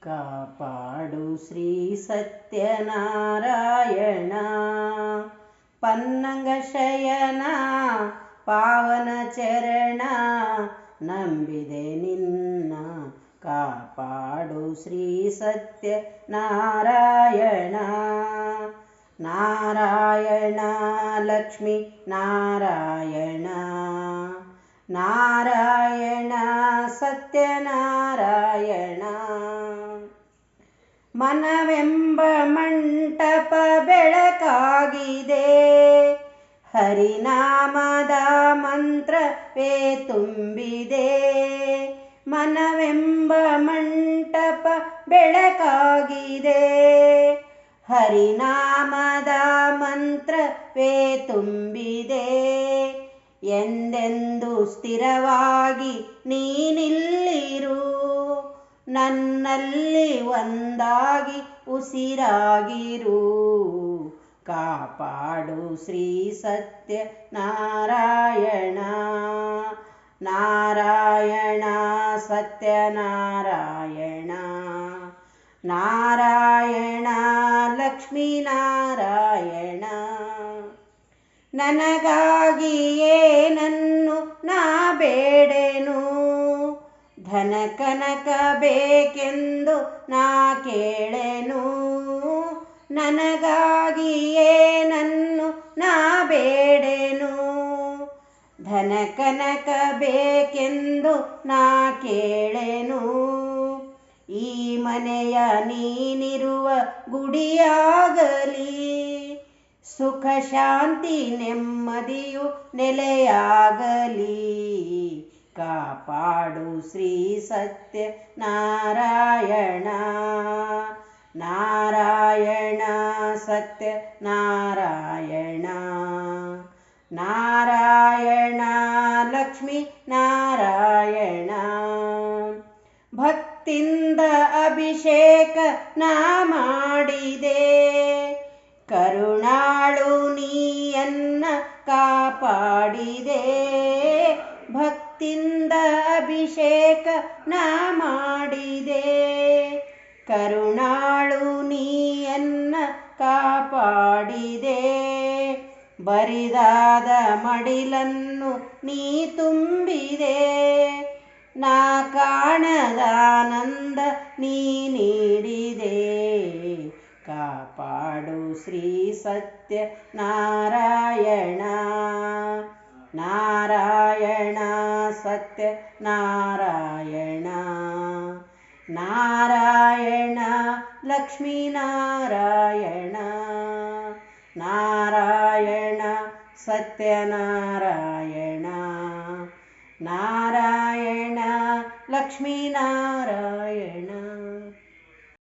ಕಾಪಾಡು ಶ್ರೀ ಸತ್ಯನಾರಾಯಣ ಪನ್ನಂಗ ಶಯನ ಪಾವನ ಚರಣ ನಂಬಿದೆ ನಿನ್ನ ಕಾಪಾಡು ಶ್ರೀ ಸತ್ಯನಾರಾಯಣ ನಾರಾಯಣ ಲಕ್ಷ್ಮೀ ನಾರಾಯಣ ನಾರಾಯಣ ಸತ್ಯನಾರಾಯಣ ಮನವೆಂಬ ಮಂಟಪ ಬೆಳಕಾಗಿದೆ ಹರಿನಾಮದ ಮಂತ್ರವೇ ತುಂಬಿದೆ ಮನವೆಂಬ ಮಂಟಪ ಬೆಳಕಾಗಿದೆ ಹರಿನಾಮದ ಮಂತ್ರವೇ ತುಂಬಿದೆ ಎಂದೆಂದು ಸ್ಥಿರವಾಗಿ ನೀನಿಲ್ಲಿರು ನನ್ನಲ್ಲಿ ಒಂದಾಗಿ ಉಸಿರಾಗಿರು ಕಾಪಾಡು ಶ್ರೀ ಸತ್ಯನಾರಾಯಣ ನಾರಾಯಣ ಸತ್ಯನಾರಾಯಣ ನಾರಾಯಣ ಲಕ್ಷ್ಮೀ ನಾರಾಯಣ ನನಗಾಗಿಯೇ ನನ್ನು ನಾ ಬೇಡೆನು ಧನ ಕನಕ ಬೇಕೆಂದು ನಾ ಕೇಳೆನು ನನಗಾಗಿಯೇ ನನ್ನು ನಾ ಬೇಡೆನು ಧನ ಕನಕ ಬೇಕೆಂದು ನಾ ಕೇಳೆನು ಈ ಮನೆಯ ನೀನಿರುವ ಗುಡಿಯಾಗಲಿ ಸುಖ ಶಾಂತಿ ನೆಮ್ಮದಿಯು ನೆಲೆಯಾಗಲಿ ಕಾಪಾಡು ಶ್ರೀ ಸತ್ಯನಾರಾಯಣ ನಾರಾಯಣ ಸತ್ಯನಾರಾಯಣ ನಾರಾಯಣ ಲಕ್ಷ್ಮೀ ನಾರಾಯಣ ಭಕ್ತಿಯಿಂದ ಅಭಿಷೇಕ ನಾ ಮಾಡಿದೆ ಕರುಣಾಳು ನೀಯನ್ನ ಕಾಪಾಡಿದೆ ಭಕ್ತಿಯಿಂದ ಅಭಿಷೇಕ ನಾ ಮಾಡಿದೆ ಕರುಣಾಳು ನೀಯನ್ನ ಕಾಪಾಡಿದೆ ಬರಿದಾದ ಮಡಿಲನ್ನು ನೀ ತುಂಬಿದೆ ನಾ ಕಾಣದಾನಂದ ನೀ ನೀಡಿದೆ ಕಾಪಾಡು ಶ್ರೀ ಸತ್ಯನಾರಾಯಣ ನಾರಾಯಣ ಸತ್ಯನಾರಾಯಣ ನಾರಾಯಣ ಲಕ್ಷ್ಮೀ ನಾರಾಯಣ ನಾರಾಯಣ ಸತ್ಯನಾರಾಯಣ ನಾರಾಯಣ ಲಕ್ಷ್ಮೀ ನಾರಾಯಣ